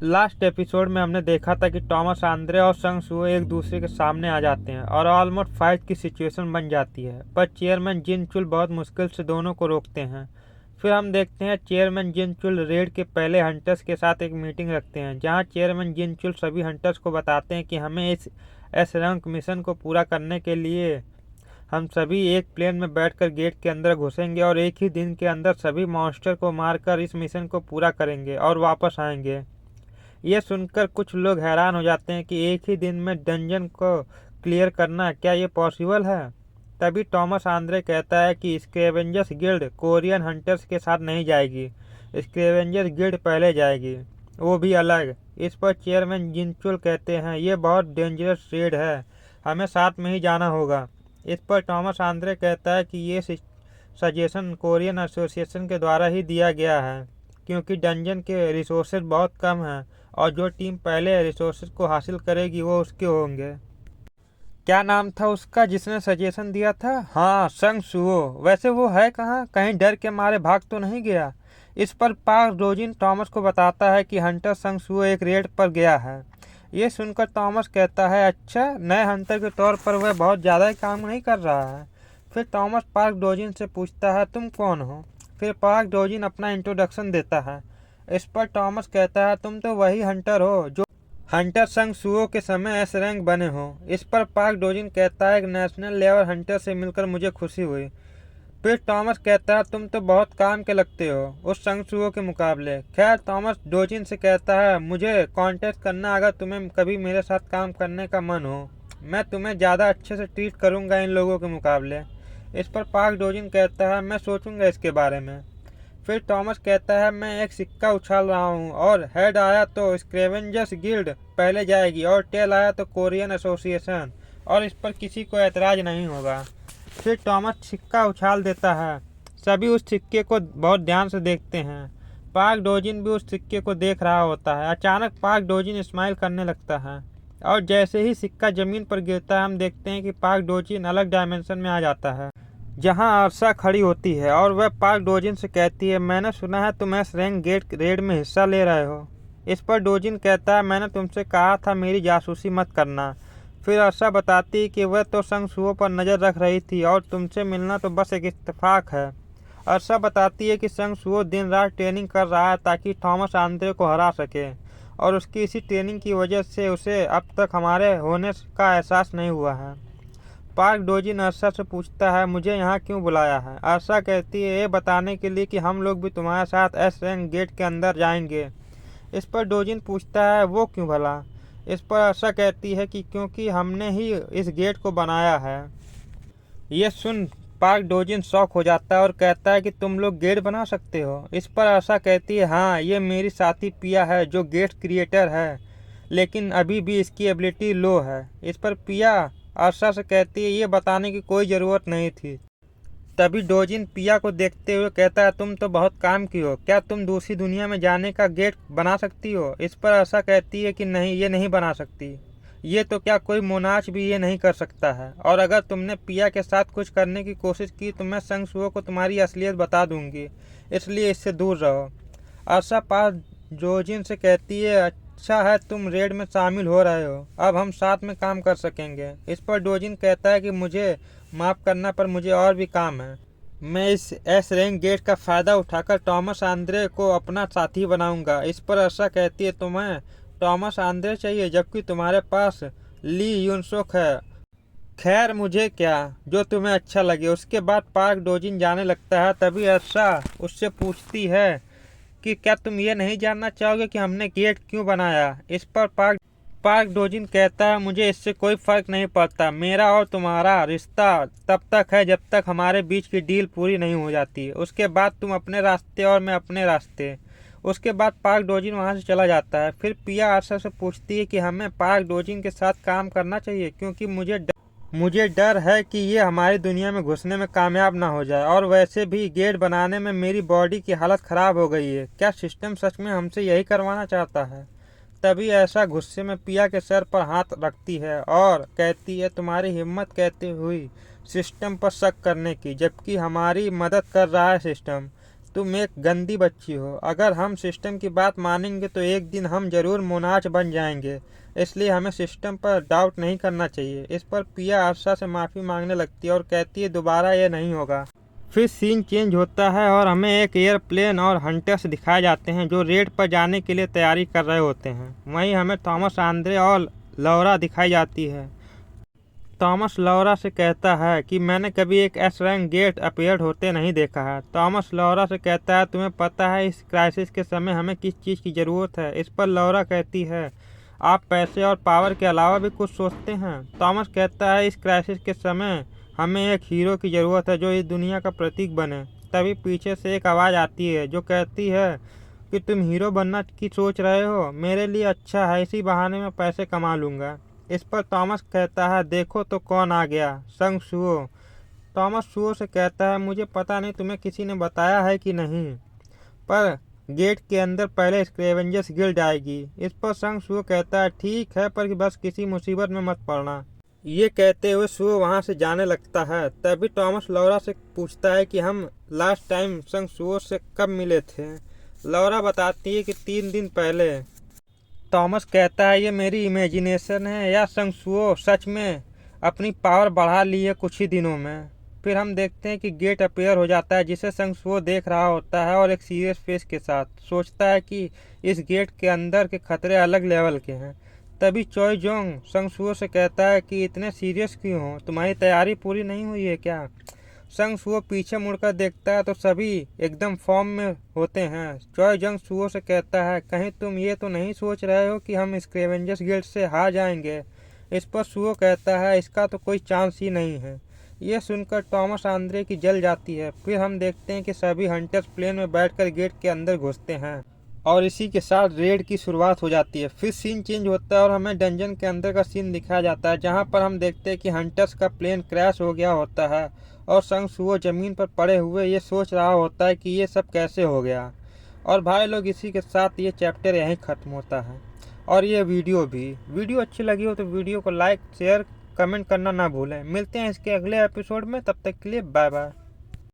Last episode में हमने देखा था कि टॉमस आंद्रे और संग सुओ एक दूसरे के सामने आ जाते हैं और ऑलमोस्ट फाइट की सिचुएशन बन जाती है, पर चेयरमैन जिन चुल बहुत मुश्किल से दोनों को रोकते हैं। फिर हम देखते हैं चेयरमैन जिन चुल रेड के पहले हंटर्स के साथ एक मीटिंग रखते हैं, जहां चेयरमैन जिन चुल सभी हंटर्स को बताते हैं कि हमें इस एस रैंक मिशन को पूरा करने के लिए हम सभी एक प्लेन में बैठकर गेट के अंदर घुसेंगे और एक ही दिन के अंदर सभी मॉन्स्टर को मारकर इस मिशन को पूरा करेंगे और वापस आएंगे। ये सुनकर कुछ लोग हैरान हो जाते हैं कि एक ही दिन में डंजन को क्लियर करना, क्या ये पॉसिबल है? तभी टॉमस आंद्रे कहता है कि स्क्रेवेंजर्स गिल्ड कोरियन हंटर्स के साथ नहीं जाएगी, स्क्रेवेंजर्स गिल्ड पहले जाएगी, वो भी अलग। इस पर चेयरमैन जिनचुल कहते हैं ये बहुत डेंजरस रेड है, हमें साथ में ही जाना होगा। इस पर टॉमस आंद्रे कहता है कि ये सजेशन कोरियन एसोसिएशन के द्वारा ही दिया गया है, क्योंकि डंजन के रिसोर्सेज बहुत कम हैं और जो टीम पहले रिसोर्सेज को हासिल करेगी वो उसके होंगे। क्या नाम था उसका जिसने सजेशन दिया था? हाँ, संग सुओ। वैसे वो है कहाँ? कहीं डर के मारे भाग तो नहीं गया? इस पर पार्क डोजिन टॉमस को बताता है कि हंटर संग सुओ एक रेड पर गया है। ये सुनकर टॉमस कहता है अच्छा, नए हंटर के तौर पर वह बहुत ज़्यादा ही काम नहीं कर रहा है। फिर टॉमस पार्क डोजिन से पूछता है तुम कौन हो? फिर पार्क डोजिन अपना इंट्रोडक्शन देता है। इस पर टॉमस कहता है तुम तो वही हंटर हो जो हंटर संग सुओ के समय एस रैंक बने हो। इस पर पार्क डोजिन कहता है कि नेशनल लेवल हंटर से मिलकर मुझे खुशी हुई। फिर टॉमस कहता है तुम तो बहुत काम के लगते हो उस संग सुओ के मुकाबले। खैर, टॉमस डोजिन से कहता है मुझे कांटेक्ट करना अगर तुम्हें कभी मेरे साथ काम करने का मन हो, मैं तुम्हें ज़्यादा अच्छे से ट्रीट करूँगा इन लोगों के मुकाबले। इस पर पार्क डोजिन कहता है मैं सोचूंगा इसके बारे में। फिर टॉमस कहता है मैं एक सिक्का उछाल रहा हूँ और हेड आया तो स्क्रेवेंजर्स गिल्ड पहले जाएगी और टेल आया तो कोरियन एसोसिएशन, और इस पर किसी को ऐतराज नहीं होगा। फिर टॉमस सिक्का उछाल देता है। सभी उस सिक्के को बहुत ध्यान से देखते हैं। पार्क डोजिन भी उस सिक्के को देख रहा होता है। अचानक पार्क डोजिन स्माइल करने लगता है और जैसे ही सिक्का जमीन पर गिरता है हम देखते हैं कि पार्क डोजिन अलग डायमेंशन में आ जाता है, जहां अरसा खड़ी होती है और वह पार्क डोजिन से कहती है मैंने सुना है तुम एस रैंक गेट रेड में हिस्सा ले रहे हो। इस पर डोजिन कहता है मैंने तुमसे कहा था मेरी जासूसी मत करना। फिर अरसा बताती है कि वह तो संग सुओ पर नज़र रख रही थी और तुमसे मिलना तो बस एक इत्तेफाक है। अरसा बताती है कि संग सुओ दिन रात ट्रेनिंग कर रहा है ताकि टॉमस आंद्रे को हरा सके, और उसकी इसी ट्रेनिंग की वजह से उसे अब तक हमारे होने का एहसास नहीं हुआ है। पार्क डोजिन अरसा से पूछता है मुझे यहाँ क्यों बुलाया है? अरसा कहती है ये बताने के लिए कि हम लोग भी तुम्हारे साथ एस रैंक गेट के अंदर जाएंगे। इस पर डोजिन पूछता है वो क्यों भला? इस पर अरसा कहती है कि क्योंकि हमने ही इस गेट को बनाया है। ये सुन पार्क डोजिन शॉक हो जाता है और कहता है कि तुम लोग गेट बना सकते हो? इस पर अरसा कहती है हाँ, ये मेरी साथी पिया है जो गेट क्रिएटर है, लेकिन अभी भी इसकी एबिलिटी लो है। इस पर पिया अरसा से कहती है ये बताने की कोई ज़रूरत नहीं थी। तभी डोजिन पिया को देखते हुए कहता है तुम तो बहुत काम की हो, क्या तुम दूसरी दुनिया में जाने का गेट बना सकती हो? इस पर अरसा कहती है कि नहीं, ये नहीं बना सकती। ये तो क्या कोई मोनाच भी ये नहीं कर सकता है, और अगर तुमने पिया के साथ कुछ करने की कोशिश की तो मैं संग सुओ को तुम्हारी असलियत बता दूंगी, इसलिए इससे दूर रहो। अरसा पास डोजिन से कहती है अच्छा है तुम रेड में शामिल हो रहे हो, अब हम साथ में काम कर सकेंगे। इस पर डोजिन कहता है कि मुझे माफ़ करना पर मुझे और भी काम है। मैं इस एस रैंक गेट का फ़ायदा उठाकर टॉमस आंद्रे को अपना साथी बनाऊंगा। इस पर अरसा कहती है तुम्हें टॉमस आंद्रे चाहिए जबकि तुम्हारे पास ली युनसोक है। खैर मुझे क्या, जो तुम्हें अच्छा लगे। उसके बाद पार्क डोजिन जाने लगता है। तभी अरसा उससे पूछती है कि क्या तुम ये नहीं जानना चाहोगे कि हमने गेट क्यों बनाया? इस पर पार्क डोजिन कहता है मुझे इससे कोई फर्क नहीं पड़ता, मेरा और तुम्हारा रिश्ता तब तक है जब तक हमारे बीच की डील पूरी नहीं हो जाती। उसके बाद तुम अपने रास्ते और मैं अपने रास्ते। उसके बाद पार्क डोजिन वहां से चला जाता है। फिर पिया अरसा से पूछती है कि हमें पार्क डोजिन के साथ काम करना चाहिए क्योंकि मुझे डर है कि ये हमारी दुनिया में घुसने में कामयाब ना हो जाए, और वैसे भी गेट बनाने में मेरी बॉडी की हालत ख़राब हो गई है। क्या सिस्टम सच में हमसे यही करवाना चाहता है? तभी ऐसा गुस्से में पिया के सर पर हाथ रखती है और कहती है तुम्हारी हिम्मत कहती हुई सिस्टम पर शक करने की, जबकि हमारी मदद कर रहा है सिस्टम। तुम एक गंदी बच्ची हो। अगर हम सिस्टम की बात मानेंगे तो एक दिन हम जरूर मोनाज बन जाएंगे। इसलिए हमें सिस्टम पर डाउट नहीं करना चाहिए। इस पर पिया अर्षा से माफ़ी मांगने लगती है और कहती है दोबारा ये नहीं होगा। फिर सीन चेंज होता है और हमें एक एयरप्लेन और हंटर्स दिखाए जाते हैं जो रेड पर जाने के लिए तैयारी कर रहे होते हैं। वहीं हमें थॉमस आंद्रे और लौरा दिखाई जाती है। थॉमस लौरा से कहता है कि मैंने कभी एक एस रैंक गेट अपीयर्ड होते नहीं देखा है। थॉमस लौरा से कहता है तुम्हें पता है इस क्राइसिस के समय हमें किस चीज़ की ज़रूरत है। इस पर लौरा कहती है आप पैसे और पावर के अलावा भी कुछ सोचते हैं। थॉमस कहता है इस क्राइसिस के समय हमें एक हीरो की ज़रूरत है जो इस दुनिया का प्रतीक बने। तभी पीछे से एक आवाज़ आती है जो कहती है कि तुम हीरो बनना की सोच रहे हो, मेरे लिए अच्छा है, इसी बहाने में पैसे कमा लूँगा। इस पर थॉमस कहता है देखो तो कौन आ गया, संग सुओ। थॉमस सुओ से कहता है मुझे पता नहीं तुम्हें किसी ने बताया है कि नहीं, पर गेट के अंदर पहले स्क्रेवेंजर्स गिल्ड आएगी। इस पर संग सुओ कहता है ठीक है, पर बस किसी मुसीबत में मत पड़ना। ये कहते हुए सुओ वहाँ से जाने लगता है। तभी थॉमस लौरा से पूछता है कि हम लास्ट टाइम संग सुओ से कब मिले थे। लौरा बताती है कि 3 दिन पहले। थॉमस कहता है ये मेरी इमेजिनेशन है या संगसुओ सच में अपनी पावर बढ़ा ली है कुछ ही दिनों में। फिर हम देखते हैं कि गेट अपीयर हो जाता है जिसे संगसुओ देख रहा होता है और एक सीरियस फेस के साथ सोचता है कि इस गेट के अंदर के खतरे अलग लेवल के हैं। तभी चॉय जोंग संगसुओ से कहता है कि इतने सीरियस क्यों हो, तुम्हारी तैयारी पूरी नहीं हुई है क्या। संग सुओ पीछे मुड़कर देखता है तो सभी एकदम फॉर्म में होते हैं। चॉय जंग सुओ से कहता है कहीं तुम ये तो नहीं सोच रहे हो कि हम स्क्रेवेंजर्स गिल्ड से हार जाएंगे। इस पर सुओ कहता है इसका तो कोई चांस ही नहीं है। ये सुनकर थॉमस आंद्रे की जल जाती है। फिर हम देखते हैं कि सभी हंटर्स प्लेन में बैठकर गेट के अंदर घुसते हैं और इसी के साथ रेड की शुरुआत हो जाती है। फिर सीन चेंज होता है और हमें डंजन के अंदर का सीन दिखाया जाता है जहां पर हम देखते हैं कि हंटर्स का प्लेन क्रैश हो गया होता है और संग सुओ ज़मीन पर पड़े हुए ये सोच रहा होता है कि ये सब कैसे हो गया। और भाई लोग इसी के साथ ये चैप्टर यहीं ख़त्म होता है और ये वीडियो भी। वीडियो अच्छी लगी हो तो वीडियो को लाइक शेयर कमेंट करना ना भूलें। मिलते हैं इसके अगले एपिसोड में, तब तक के लिए बाय बाय।